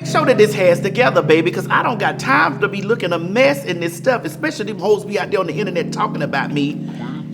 Show that this has together, baby, because I don't got time to be looking a mess in this stuff, especially them hoes be out there on the internet talking about me.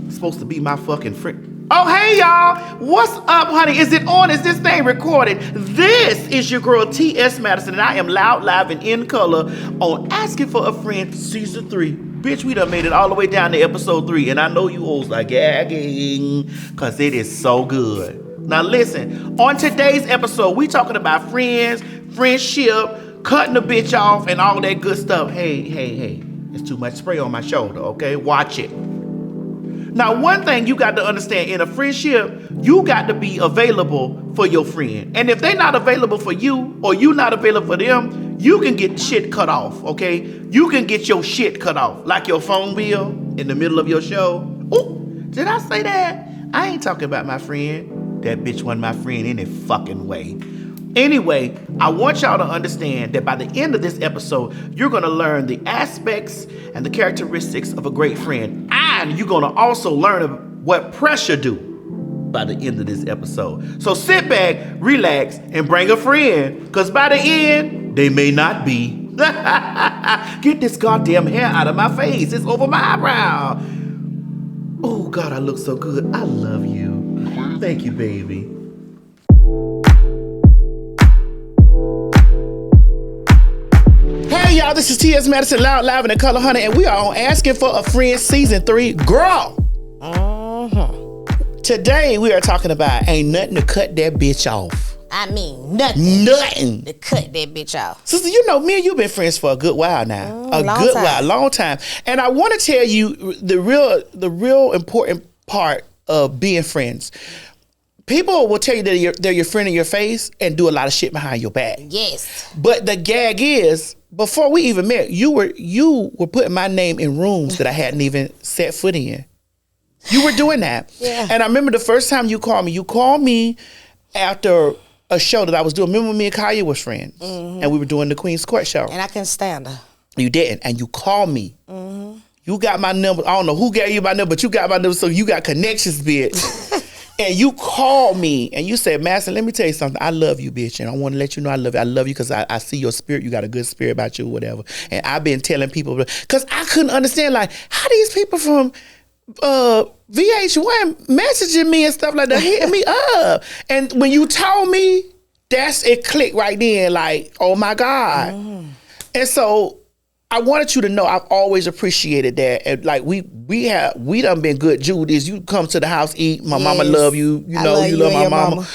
It's supposed to be my fucking friend. Oh, hey, y'all. What's up, honey? Is it on? Is this thing recorded? This is your girl, T.S. Madison, and I am loud, live, and in color on Asking for a Friend Season 3. Bitch, we done made it all the way down to episode 3, and I know you hoes are gagging, because it is so good. Now listen, on today's episode, we talking about friends, friendship, cutting the bitch off, and all that good stuff. Hey, there's too much spray on my shoulder, okay? Watch it. Now, one thing you got to understand, in a friendship, you got to be available for your friend. And if they not available for you, or you not available for them, you can get shit cut off, okay? You can get your shit cut off, like your phone bill in the middle of your show. Ooh, did I say that? I ain't talking about my friend. That bitch wasn't my friend any fucking way. Anyway, I want y'all to understand that by the end of this episode, you're going to learn the aspects and the characteristics of a great friend. And you're going to also learn what pressure do by the end of this episode. So sit back, relax, and bring a friend. Because by the end, they may not be. Get this goddamn hair out of my face. It's over my eyebrow. Oh, God, I look so good. I love you. Thank you, baby. Hey, y'all, this is T.S. Madison, loud, live, and in color, honey, and we are on Asking for a Friend Season 3. Girl! Today, we are talking about ain't nothing to cut that bitch off. I mean, nothing to cut that bitch off. Sister, you know, me and you been friends for a good while now. Long time. And I want to tell you the real important part of being friends. People will tell you that they're your friend in your face and do a lot of shit behind your back. Yes. But the gag is, before we even met, you were putting my name in rooms that I hadn't even set foot in. You were doing that. Yeah. And I remember the first time you called me after a show that I was doing. Remember when me and Kaya was friends? Mm-hmm. And we were doing the Queen's Court show. And I couldn't stand her. You didn't. And you called me. Mm-hmm. You got my number. I don't know who gave you my number, but you got my number, so you got connections, bitch. And you called me and you said, Madison, let me tell you something. I love you, bitch. And I want to let you know I love you. I love you because I see your spirit. You got a good spirit about you, whatever. And I've been telling people, because I couldn't understand, like, how these people from VH1 messaging me and stuff like that, hitting me up. And when you told me, it clicked right then, like, oh my God. Mm. And so I wanted you to know I've always appreciated that. And like we done been good Judies. You come to the house, eat. My mama love you. You know, you love my mama.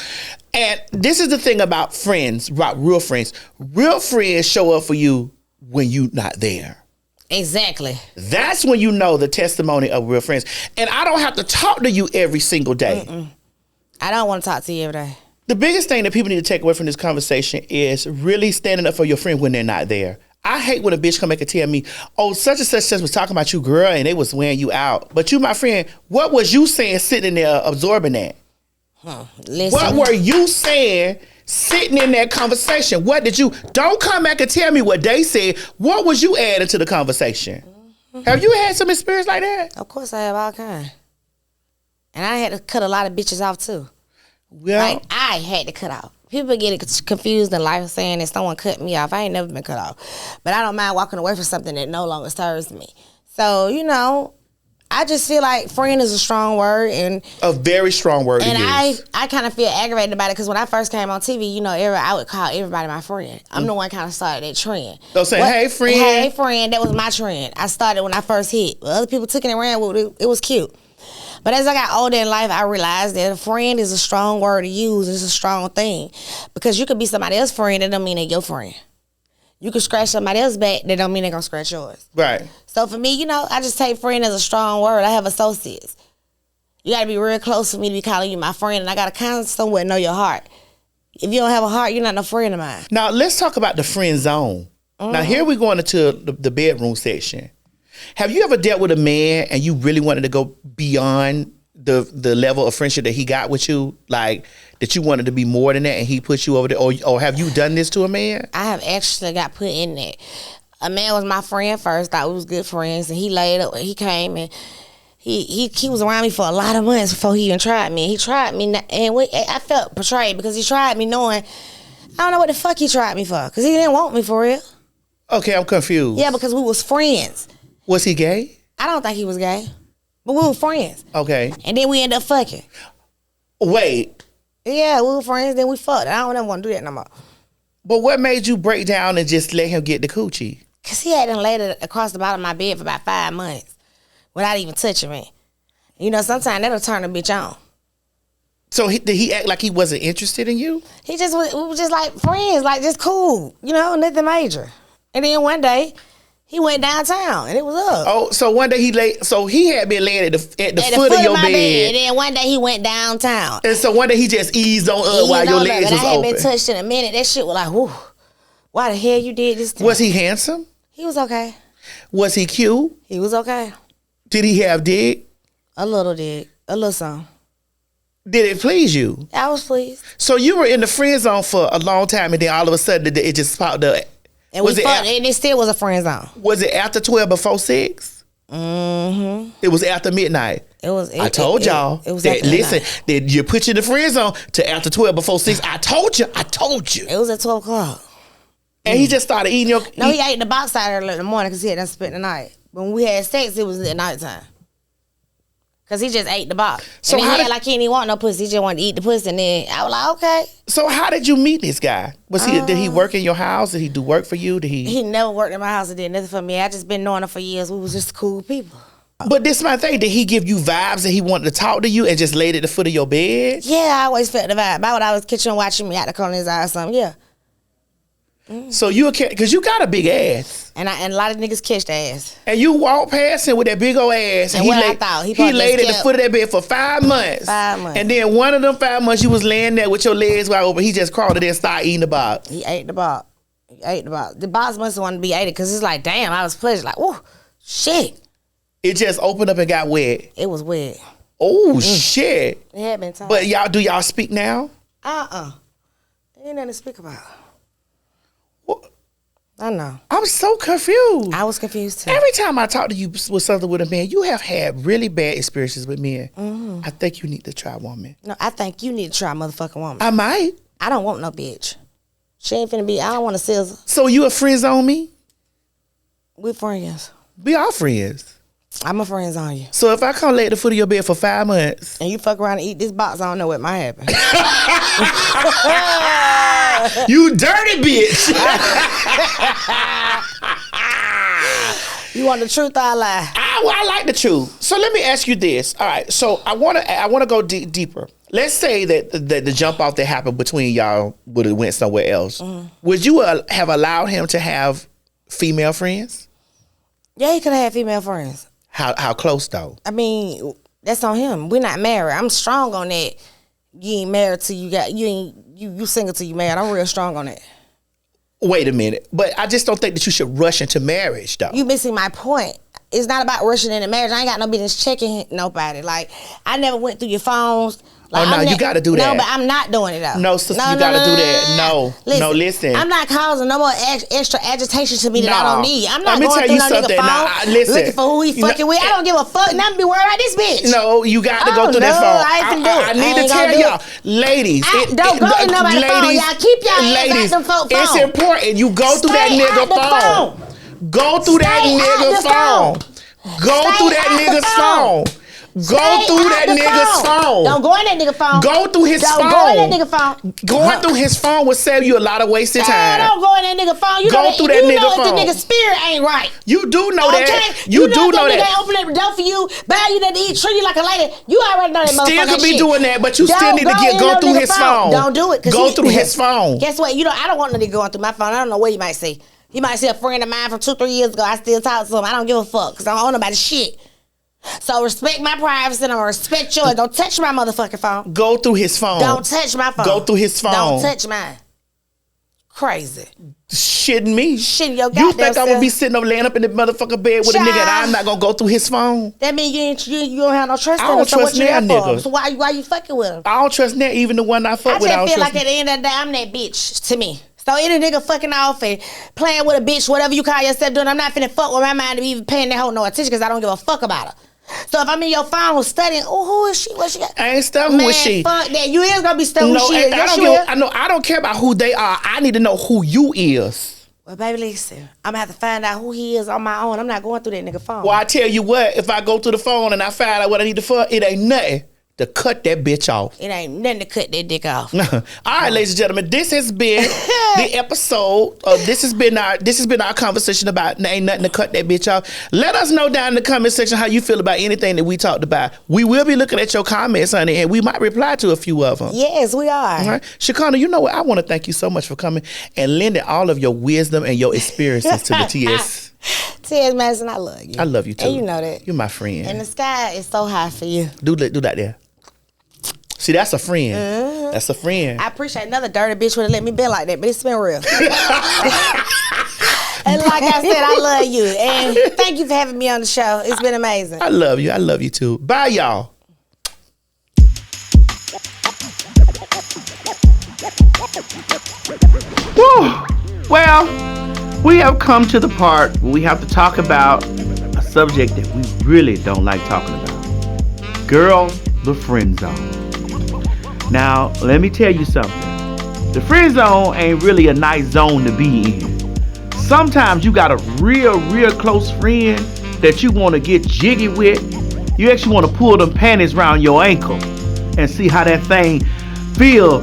And this is the thing about friends, about real friends. Real friends show up for you when you not there. Exactly. That's when you know the testimony of real friends. And I don't have to talk to you every single day. I don't want to talk to you every day. The biggest thing that people need to take away from this conversation is really standing up for your friend when they're not there. I hate when a bitch come back and tell me, oh, such and such was talking about you, girl, and they was wearing you out. But you, my friend, what was you saying sitting there absorbing that? Listen. What were you saying sitting in that conversation? What did you, don't come back and tell me what they said. What was you adding to the conversation? Have you had some experience like that? Of course I have, all kind. And I had to cut a lot of bitches off too. Well, like I had to cut off. People get confused in life saying that someone cut me off. I ain't never been cut off. But I don't mind walking away from something that no longer serves me. So, you know, I just feel like friend is a strong word. And a very strong word. And I kind of feel aggravated about it because when I first came on TV, you know, I would call everybody my friend. I'm the one kind of started that trend. So saying, hey, friend. Hey, friend. That was my trend. I started when I first hit. Well, other people took it and ran with it. It was cute. But as I got older in life, I realized that a friend is a strong word to use. It's a strong thing. Because you could be somebody else's friend, that don't mean they're your friend. You could scratch somebody else's back, that don't mean they're going to scratch yours. Right. So for me, you know, I just take friend as a strong word. I have associates. You got to be real close for me to be calling you my friend, and I got to kind of somewhat know your heart. If you don't have a heart, you're not no friend of mine. Now, let's talk about the friend zone. Now, here we're going into the bedroom section. Have you ever dealt with a man and you really wanted to go beyond the level of friendship that he got with you? Like, that you wanted to be more than that and he put you over there? Or have you done this to a man? I have actually got put in that. A man was my friend first, thought we was good friends, and he laid up, he came and he was around me for a lot of months before he even tried me. He tried me, and I felt betrayed because he tried me knowing I don't know what the fuck he tried me for, because he didn't want me for real. Okay, I'm confused. Yeah, because we was friends. Was he gay? I don't think he was gay, but we were friends. Okay. And then we ended up fucking. Wait. Yeah, we were friends, then we fucked. I don't ever want to do that no more. But what made you break down and just let him get the coochie? Because he hadn't laid it across the bottom of my bed for about 5 months without even touching me. You know, sometimes that'll turn a bitch on. So did he act like he wasn't interested in you? We were just like friends, like just cool, you know, nothing major. And then one day, he went downtown and it was up. Oh, so one day he had been laying at the foot of your my bed. And then one day he went downtown. And so one day he just eased on up while your legs was open. I had been open. touched in a minute. That shit was like, whoo, why the hell you did this to me? Was he handsome? He was okay. Was he cute? He was okay. Did he have dick? A little dick. A little something. Did it please you? I was pleased. So you were in the friend zone for a long time, and then all of a sudden it just popped up. And we fucked, and it still was a friend zone. Was it after 12 before 6? Mm-hmm. It was after midnight. I told y'all. It was that, listen, midnight. that you put you in the friend zone to after 12 before 6. I told you. It was at 12 o'clock. And he just started eating your... No, he ate the box out early in the morning because he had done spent the night. When we had sex, it was at nighttime. Because he just ate the box. So and then he like he didn't want no pussy. He just wanted to eat the pussy. And then I was like, okay. So how did you meet this guy? Did he work in your house? Did he do work for you? He never worked in my house and did nothing for me. I just been knowing him for years. We was just cool people. But this is my thing. Did he give you vibes that he wanted to talk to you and just laid at the foot of your bed? Yeah, I always felt the vibe. I would always catch him watching me out the corner of his eye or something. Yeah. So you because you got a big ass, and a lot of niggas catch the ass, and you walk past him with that big old ass, and he laid at the foot of that bed for 5 months. 5 months, and then one of them 5 months you was laying there with your legs wide open. He just crawled in there and started eating the box. He ate the box. The box must have wanted to be ate because it's like, damn, I was pleased. Like, oh shit! It just opened up and got wet. It was wet. Oh shit! It had been time. But do y'all speak now? Ain't nothing to speak about. What? I know. I'm so confused. I was confused too. Every time I talk to you with something with a man, you have had really bad experiences with men. Mm-hmm. I think you need to try woman. No, I think you need to try a motherfucking woman. I might. I don't want no bitch. She ain't finna be. I don't want to scissor. So you a friends on me? We friends. We all friends. I'm a friends on you. So if I come lay at the foot of your bed for 5 months and you fuck around and eat this box, I don't know what might happen. You dirty bitch. You want the truth or a lie? I like the truth. So let me ask you this. All right. So I want to go deeper. Let's say that the jump off that happened between y'all would have went somewhere else. Mm. Would you have allowed him to have female friends? Yeah, he could have had female friends. How close though? I mean, that's on him. We're not married. I'm strong on that. You ain't married till you single till you married. I'm real strong on that. Wait a minute. But I just don't think that you should rush into marriage though. You missing my point. It's not about rushing into marriage. I ain't got no business checking nobody. Like, I never went through your phones. Like, oh, no, you got to do that. No, but I'm not doing it, though. No, sister, you got to do that. No, listen. I'm not causing no more extra agitation to me that I don't need. I'm not going through no nigga phone looking for who he fucking with. I don't give a fuck, and I'm be worried about this bitch. No, you got to go through that phone. I ain't finna do it. I need to tell y'all, ladies. Don't go to nobody's phone. Y'all keep y'all hands out them phone. It's important. You go through that nigga phone. Go through that nigga phone. Go through that nigga's phone. Go through that nigga's phone. Don't go in that nigga phone. Go through his phone. Don't go in that nigga phone. Going through his phone will save you a lot of wasted time. Don't go in that nigga phone. You go through that nigga phone. You know if the nigga's spirit ain't right. You do know that. You do know that. Nigga open up the door for you, buy you that to eat, treat you like a lady. You already know that motherfucker. Still could be doing that, but you still need to go through his phone. Don't do it. Go through his phone. Guess what? I don't want no nigga going through my phone. I don't know what you might say. He might say a friend of mine from 2-3 years ago. I still talk to him. I don't give a fuck because I don't own nobody's shit. So respect my privacy and I'm gonna respect yours. Don't touch my motherfucking phone. Go through his phone. Don't touch my phone. Go through his phone. Don't touch mine. Crazy. Shitting me. Shitting your goddamn You think self. I would be sitting up laying up in the motherfucking bed with a nigga and I'm not gonna go through his phone? That means you don't have no trust in him. I don't trust that nigga. So why you fucking with him? I don't trust that, even the one I fuck with. I just feel like at the end of the day, I'm that bitch to me. So any nigga fucking off and playing with a bitch, whatever you call yourself doing, I'm not finna fuck with my mind to be even paying that hoe no attention because I don't give a fuck about her. So if I'm in your phone studying, who is she? What she got? I ain't studying who is she. Fuck that. You is gonna be studying who she is. I don't care about who they are. I need to know who you is. Well, baby, listen. I'm gonna have to find out who he is on my own. I'm not going through that nigga phone. Well, I tell you what, if I go through the phone and I find out what I need to fuck, it ain't nothing to cut that bitch off. It ain't nothing to cut that dick off. All right, ladies and gentlemen, this has been the episode. This has been our conversation about ain't nothing to cut that bitch off. Let us know down in the comment section how you feel about anything that we talked about. We will be looking at your comments, honey, and we might reply to a few of them. Yes, we are. All right, Shakana, you know what? I want to thank you so much for coming and lending all of your wisdom and your experiences to the TS. TS Madison, I love you. I love you too. And you know that. You're my friend. And the sky is so high for you. Do that there. See, that's a friend. Mm-hmm. That's a friend. I appreciate another dirty bitch would have let me be like that, but it's been real. And like I said, I love you. And thank you for having me on the show. It's been amazing. I love you. I love you too. Bye, y'all. Whew. Well, we have come to the part where we have to talk about a subject that we really don't like talking about. Girls, the friend zone. Now, let me tell you something. The friend zone ain't really a nice zone to be in. Sometimes you got a real close friend that you want to get jiggy with. You actually want to pull them panties around your ankle and see how that thing feel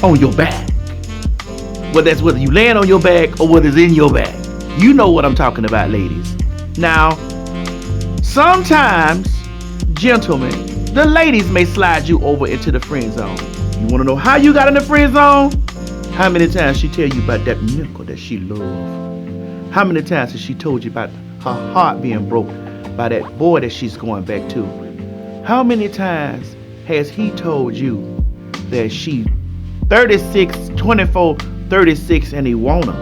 on your back. Whether you laying on your back or whether it's in your back. You know what I'm talking about, ladies. Now, sometimes, gentlemen, the ladies may slide you over into the friend zone. You want to know how you got in the friend zone? How many times she tell you about that nickel that she loved? How many times has she told you about her heart being broken by that boy that she's going back to? How many times has he told you that she 36, 24, 36 and he want her?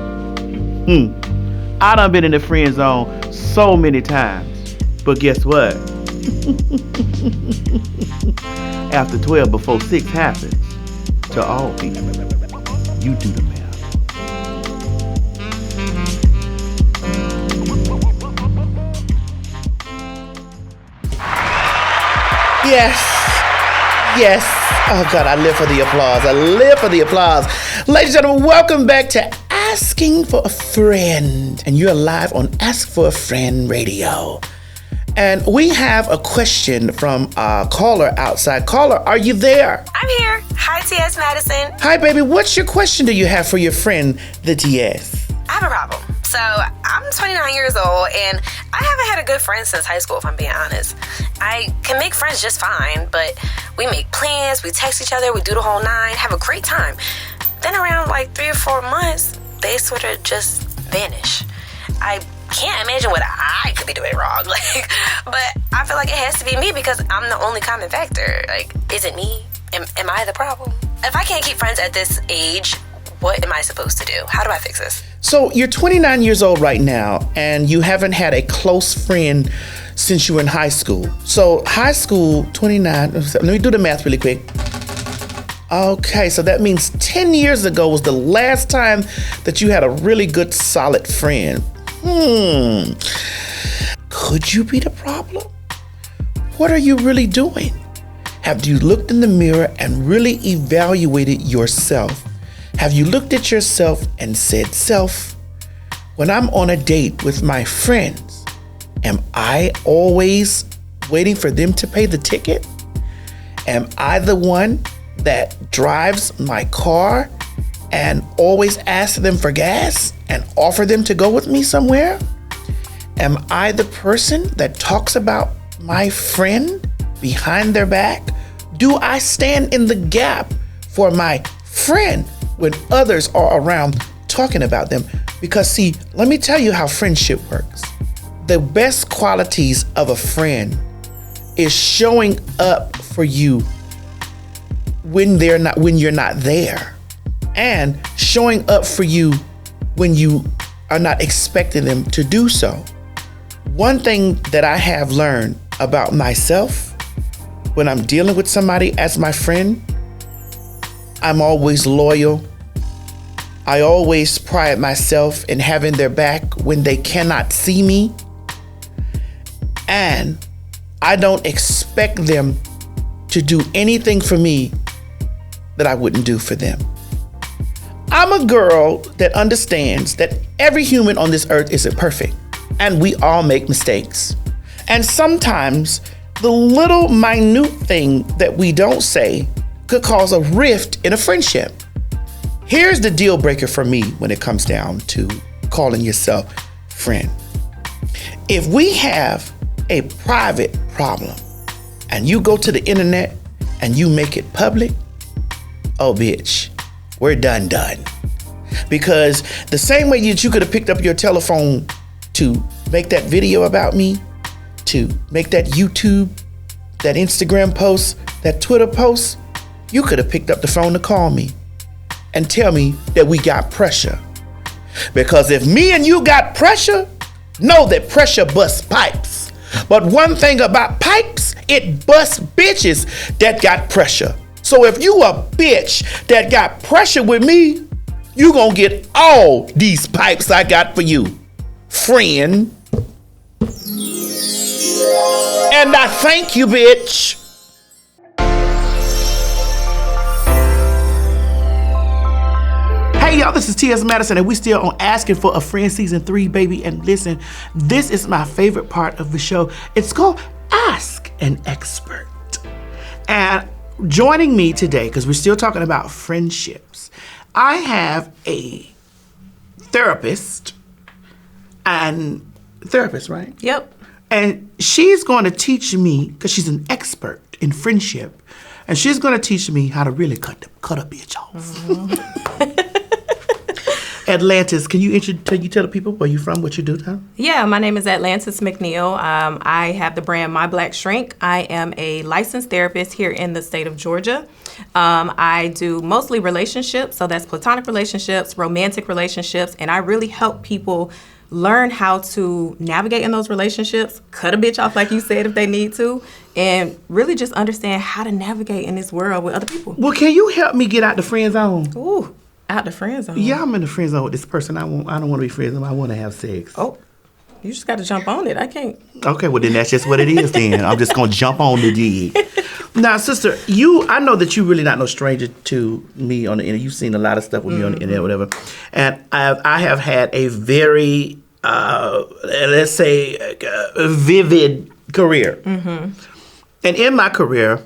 I done been in the friend zone so many times. But guess what? After 12 before 6 happens to all people, you do the math. Yes. Oh God, I live for the applause. Ladies and gentlemen, welcome back to Asking for a Friend. And you're live on Ask for a Friend Radio. And we have a question from a caller outside. Caller, are you there? I'm here. Hi, T.S. Madison. Hi, baby. What's your question do you have for your friend, the T.S.? I have a problem. So, I'm 29 years old, and I haven't had a good friend since high school, if I'm being honest. I can make friends just fine, but we make plans, we text each other, we do the whole nine, have a great time. Then around like 3 or 4 months, they sort of just vanish. I can't imagine what I could be doing wrong, but I feel like it has to be me because I'm the only common factor. Is it me? Am I the problem? If I can't keep friends at this age, what am I supposed to do? How do I fix this? So you're 29 years old right now, and you haven't had a close friend since you were in high school. So high school, 29, let me do the math really quick. Okay, so that means 10 years ago was the last time that you had a really good, solid friend. Could you be the problem? What are you really doing? Have you looked in the mirror and really evaluated yourself? Have you looked at yourself and said, self, when I'm on a date with my friends, am I always waiting for them to pay the ticket? Am I the one that drives my car and always asks them for gas and offer them to go with me somewhere? Am I the person that talks about my friend behind their back? Do I stand in the gap for my friend when others are around talking about them? Because see, let me tell you how friendship works. The best qualities of a friend is showing up for you when you're not there, and showing up for you when you are not expecting them to do so. One thing that I have learned about myself when I'm dealing with somebody as my friend, I'm always loyal. I always pride myself in having their back when they cannot see me. And I don't expect them to do anything for me that I wouldn't do for them. I'm a girl that understands that every human on this earth isn't perfect, and we all make mistakes. And sometimes the little minute thing that we don't say could cause a rift in a friendship. Here's the deal breaker for me when it comes down to calling yourself friend. If we have a private problem and you go to the internet and you make it public, oh bitch, we're done. Because the same way that you could have picked up your telephone to make that video about me, to make that YouTube, that Instagram post, that Twitter post, you could have picked up the phone to call me and tell me that we got pressure. Because if me and you got pressure, know that pressure busts pipes. But one thing about pipes, it busts bitches that got pressure. So if you a bitch that got pressure with me, you gonna get all these pipes I got for you, friend. And I thank you, bitch. Hey y'all, this is T.S. Madison and we still on Asking for a Friend Season 3, baby. And listen, this is my favorite part of the show. It's called Ask an Expert. And joining me today, because we're still talking about friendships, I have a therapist, right? Yep. And she's going to teach me, because she's an expert in friendship, and she's going to teach me how to really cut a bitch off. Mm-hmm. Atlantis, can you tell the people where you're from, what you do now? Yeah, my name is Atlantis McNeal. I have the brand My Black Shrink. I am a licensed therapist here in the state of Georgia. I do mostly relationships, so that's platonic relationships, romantic relationships, and I really help people learn how to navigate in those relationships, cut a bitch off like you said if they need to, and really just understand how to navigate in this world with other people. Well, can you help me get out the friend zone? Ooh, out the friend zone? Yeah, I'm in the friend zone with this person. I don't want to be friends with them. I want to have sex. Oh, you just got to jump on it. I can't. Okay, well then that's just what it is then. I'm just going to jump on the dig. Now, sister, I know that you really not no stranger to me on the internet. You've seen a lot of stuff with me on the internet, whatever. And I have had a very, let's say, vivid career. Mm-hmm. And in my career,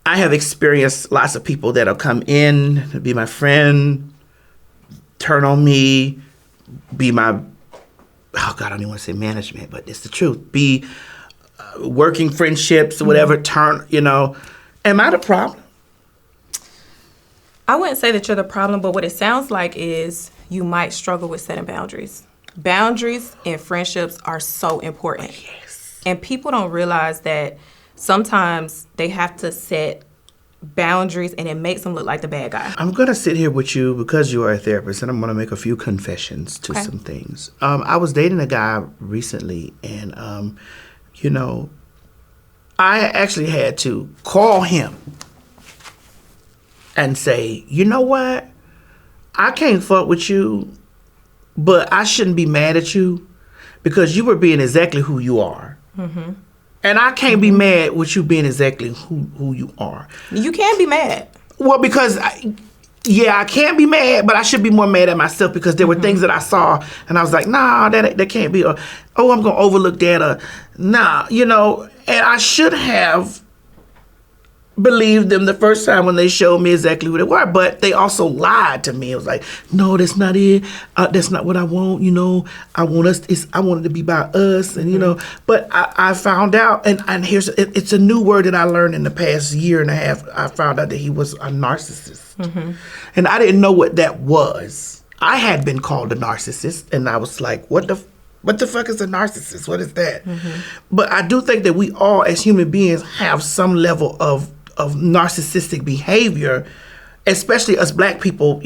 I have experienced lots of people that'll come in, be my friend, turn on me, be my, oh God, I don't even want to say management, but it's the truth. Be working friendships, whatever, turn, am I the problem? I wouldn't say that you're the problem, but what it sounds like is you might struggle with setting boundaries. Boundaries in friendships are so important. Yes. And people don't realize that sometimes they have to set boundaries and it makes them look like the bad guy. I'm going to sit here with you because you are a therapist and I'm going to make a few confessions to some things. I was dating a guy recently and, I actually had to call him and say, you know what? I can't fuck with you, but I shouldn't be mad at you because you were being exactly who you are. Mm-hmm. And I can't be mad with you being exactly who you are. You can be mad. Well, because, I can't be mad, but I should be more mad at myself because there were things that I saw and I was like, nah, that can't be. Or, oh, I'm going to overlook that. Or, nah, and I should have believed them the first time when they showed me exactly who they were, but they also lied to me. It was like, no, that's not it. That's not what I want. I want it to be about us, and But I found out, and it's a new word that I learned in the past year and a half. I found out that he was a narcissist, and I didn't know what that was. I had been called a narcissist, and I was like, what the fuck is a narcissist? What is that? But I do think that we all, as human beings, have some level of narcissistic behavior, especially us black people,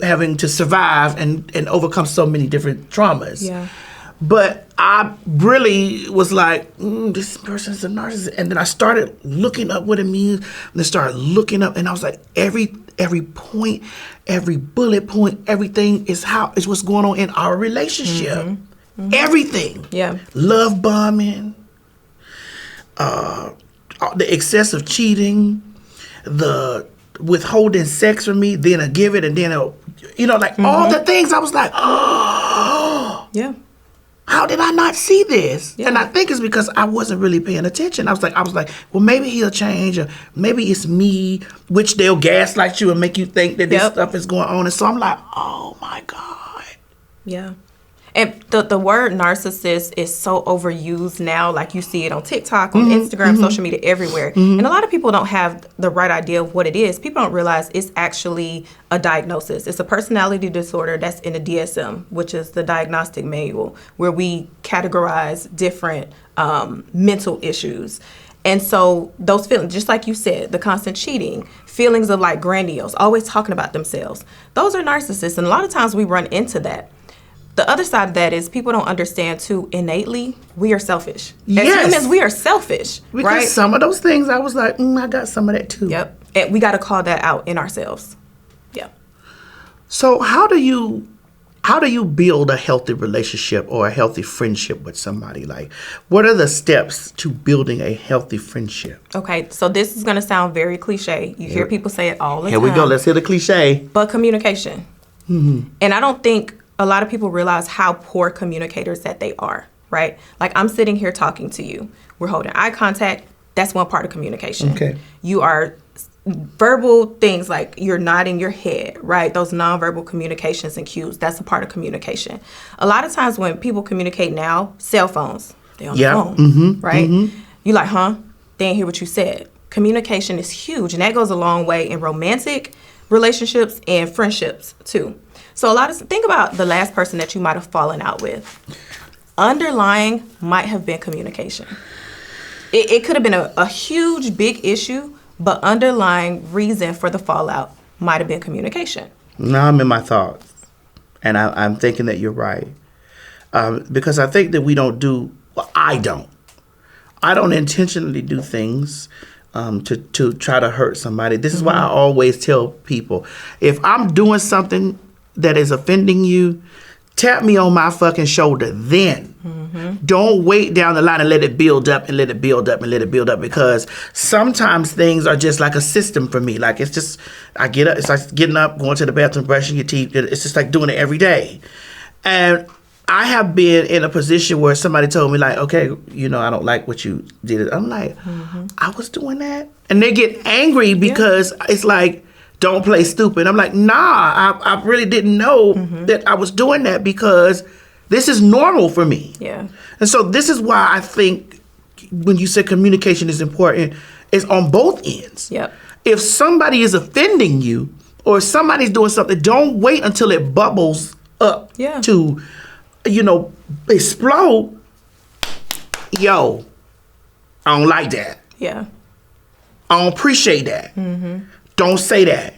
having to survive and overcome so many different traumas. Yeah. But I really was like, this person's a narcissist. And then I started looking up what it means. And I started looking up, and I was like, every point, every bullet point, everything is what's going on in our relationship. Everything. Yeah. Love bombing, the excessive cheating, the withholding sex from me, then I give it, and then all the things. I was like, oh, Yeah. how did I not see this? Yeah. And I think it's because I wasn't really paying attention. I was like, well, maybe he'll change, or maybe it's me, which they'll gaslight you and make you think that this stuff is going on. And so I'm like, oh my God. Yeah. And the word narcissist is so overused now. Like, you see it on TikTok, on Instagram, social media, everywhere. And a lot of people don't have the right idea of what it is. People don't realize it's actually a diagnosis. It's a personality disorder that's in the DSM, which is the diagnostic manual, where we categorize different mental issues. And so those feelings, just like you said, the constant cheating, feelings of like grandiose, always talking about themselves, those are narcissists. And a lot of times we run into that. The other side of that is people don't understand, too, innately, we are selfish. As humans, we are selfish, because right? some of those things, I was like, I got some of that, too. Yep. And we got to call that out in ourselves. Yep. So how do you build a healthy relationship or a healthy friendship with somebody? Like, what are the steps to building a healthy friendship? Okay, so this is going to sound very cliche. You hear people say it all the time. Here we go. Let's hear the cliche. But communication. And I don't think a lot of people realize how poor communicators that they are, right? Like, I'm sitting here talking to you. We're holding eye contact. That's one part of communication. Okay. You are verbal things like you're nodding your head, right? Those nonverbal communications and cues, that's a part of communication. A lot of times when people communicate now, cell phones, they're on the phone, right? You like, huh? They didn't hear what you said. Communication is huge, and that goes a long way in romantic relationships and friendships too. So think about the last person that you might have fallen out with. Underlying might have been communication. It could have been a huge, big issue, but underlying reason for the fallout might have been communication. Now I'm in my thoughts, and I'm thinking that you're right. Because I think that I don't intentionally do things to try to hurt somebody. This is why I always tell people, if I'm doing something that is offending you, tap me on my fucking shoulder then. Don't wait down the line and let it build up and let it build up and let it build up, because sometimes things are just like a system for me. Like, it's just, I get up, it's like getting up, going to the bathroom, brushing your teeth. It's just like doing it every day. And I have been in a position where somebody told me, like, okay, I don't like what you did. I'm like, I was doing that? And they get angry because it's like, don't play stupid. I'm like, nah, I really didn't know that I was doing that, because this is normal for me. Yeah. And so this is why I think when you say communication is important, it's on both ends. Yep. If somebody is offending you or somebody's doing something, don't wait until it bubbles up to, explode. Yo, I don't like that. Yeah. I don't appreciate that. Don't say that.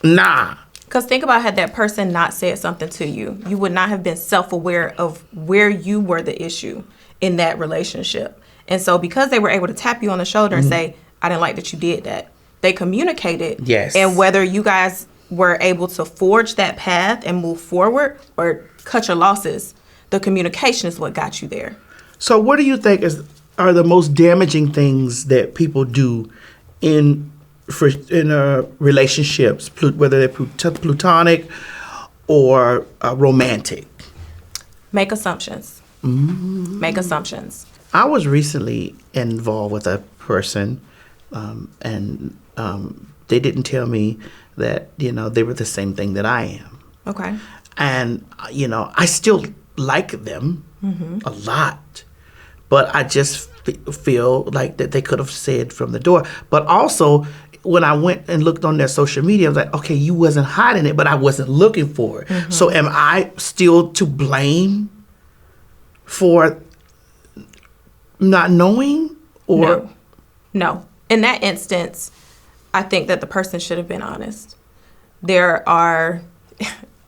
Nah. Because think about, had that person not said something to you, you would not have been self-aware of where you were the issue in that relationship. And so because they were able to tap you on the shoulder and say, I didn't like that you did that, they communicated. Yes. And whether you guys were able to forge that path and move forward or cut your losses, the communication is what got you there. So what do you think are the most damaging things that people do in relationships, whether they're platonic or romantic? Make assumptions. Make assumptions. I was recently involved with a person, and they didn't tell me that, they were the same thing that I am. Okay. And, I still like them a lot, but I just feel like that they could have said from the door. But also, when I went and looked on their social media, I was like, okay, you wasn't hiding it, but I wasn't looking for it. So am I still to blame for not knowing? Or No. In that instance, I think that the person should have been honest.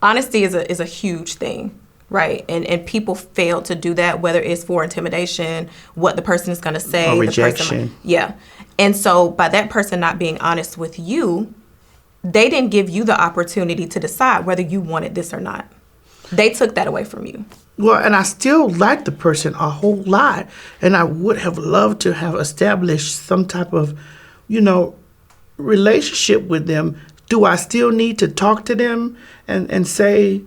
Honesty is a huge thing, right? And people fail to do that, whether it's for intimidation, what the person is going to say. Or rejection. And so by that person not being honest with you, they didn't give you the opportunity to decide whether you wanted this or not. They took that away from you. Well, and I still like the person a whole lot. And I would have loved to have established some type of, relationship with them. Do I still need to talk to them and say,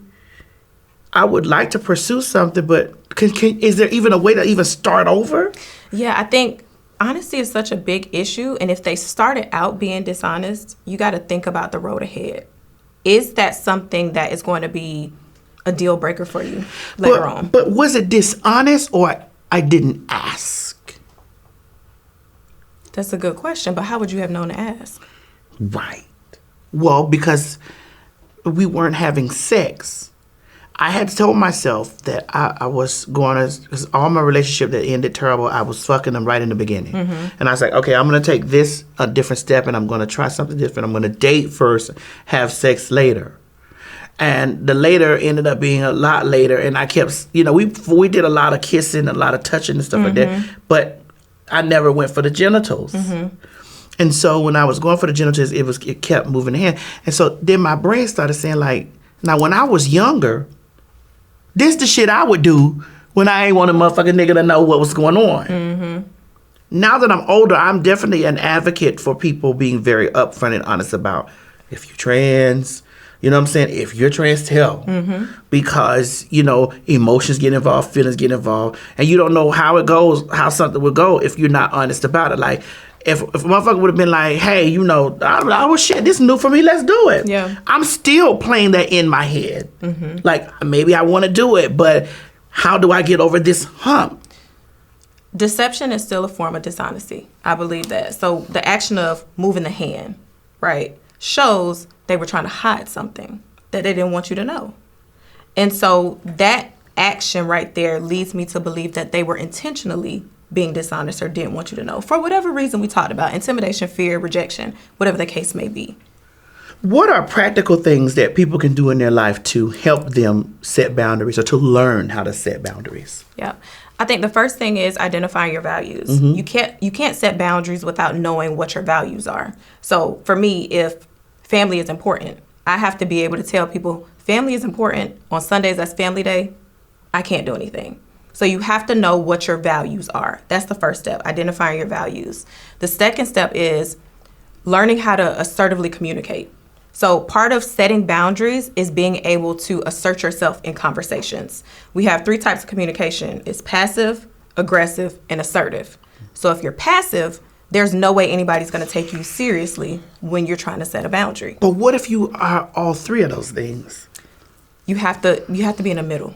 I would like to pursue something, but is there even a way to even start over? Yeah, I think honesty is such a big issue. And if they started out being dishonest, you got to think about the road ahead. Is that something that is going to be a deal breaker for you later on? But was it dishonest or I didn't ask? That's a good question, but how would you have known to ask? Right. Well, because we weren't having sex. I had told myself that I was going to, because all my relationship that ended terrible, I was fucking them right in the beginning. And I was like, okay, I'm going to take this a different step and I'm going to try something different. I'm going to date first, have sex later. And the later ended up being a lot later. And I kept, we did a lot of kissing, a lot of touching and stuff like that. But I never went for the genitals. And so when I was going for the genitals, it kept moving ahead. And so then my brain started saying like, now when I was younger, this the shit I would do when I ain't want a motherfucking nigga to know what was going on. Now that I'm older, I'm definitely an advocate for people being very upfront and honest about if you're trans, you know what I'm saying? If you're trans, tell. Because, emotions get involved, feelings get involved, and you don't know how it goes, how something would go if you're not honest about it. Like, if a motherfucker would have been like, hey, I was shit, this is new for me, let's do it. Yeah. I'm still playing that in my head. Like, maybe I want to do it, but how do I get over this hump? Deception is still a form of dishonesty. I believe that. So the action of moving the hand, right, shows they were trying to hide something that they didn't want you to know. And so that action right there leads me to believe that they were intentionally being dishonest or didn't want you to know. For whatever reason we talked about, intimidation, fear, rejection, whatever the case may be. What are practical things that people can do in their life to help them set boundaries or to learn how to set boundaries? Yeah. I think the first thing is identifying your values. You can't set boundaries without knowing what your values are. So for me, if family is important, I have to be able to tell people family is important. On Sundays, that's family day. I can't do anything. So you have to know what your values are. That's the first step, identifying your values. The second step is learning how to assertively communicate. So part of setting boundaries is being able to assert yourself in conversations. We have 3 types of communication. It's passive, aggressive, and assertive. So if you're passive, there's no way anybody's going to take you seriously when you're trying to set a boundary. But what if you are all 3 of those things? You have to be in the middle.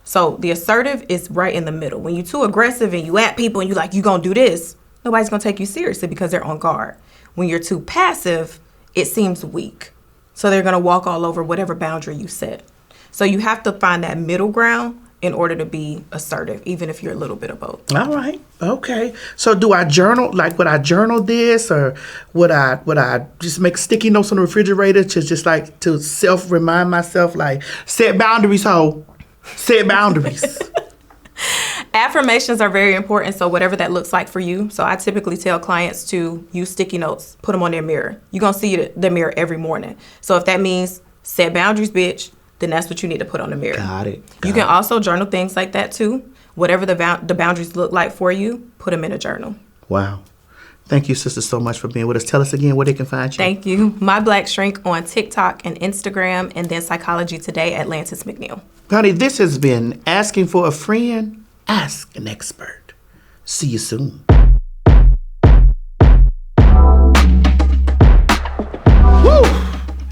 So the assertive is right in the middle. When you're too aggressive and you at people and you're like, you gonna do this, nobody's gonna take you seriously because they're on guard. When you're too passive, it seems weak. So they're gonna walk all over whatever boundary you set. So you have to find that middle ground in order to be assertive, even if you're a little bit of both. All right. Okay. So do I journal? Like, would I journal this, or would I just make sticky notes on the refrigerator to just like to self-remind myself, like, set boundaries, ho. Set boundaries. Affirmations are very important, so whatever that looks like for you. So I typically tell clients to use sticky notes, put them on their mirror. You're going to see the mirror every morning. So if that means set boundaries, bitch, then that's what you need to put on the mirror. Got it. You can also journal things like that too. Whatever the boundaries look like for you, put them in a journal. Wow. Thank you, sister, so much for being with us. Tell us again where they can find you. Thank you. My Black Shrink on TikTok and Instagram, and then Psychology Today at Lantis McNeal. Honey, this has been Asking for a Friend, Ask an Expert. See you soon. Woo!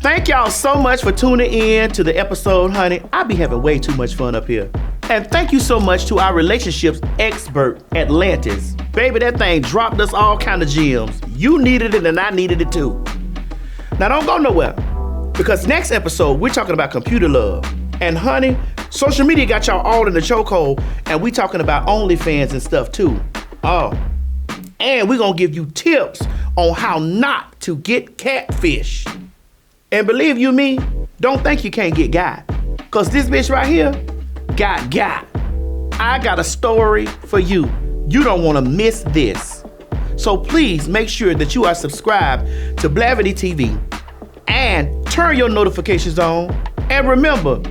Thank y'all so much for tuning in to the episode, honey. I be having way too much fun up here. And thank you so much to our relationships expert, Atlantis. Baby, that thing dropped us all kind of gems. You needed it and I needed it too. Now don't go nowhere, because next episode, we're talking about computer love. And honey, social media got y'all all in the chokehold, and we talking about OnlyFans and stuff too. Oh, and we're gonna give you tips on how not to get catfish. And believe you me, don't think you can't get got, because this bitch right here got. I got a story for you. You don't want to miss this. So please make sure that you are subscribed to BlavityTV and turn your notifications on. And remember,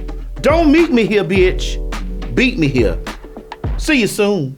Don't meet me here, bitch. Beat me here. See you soon.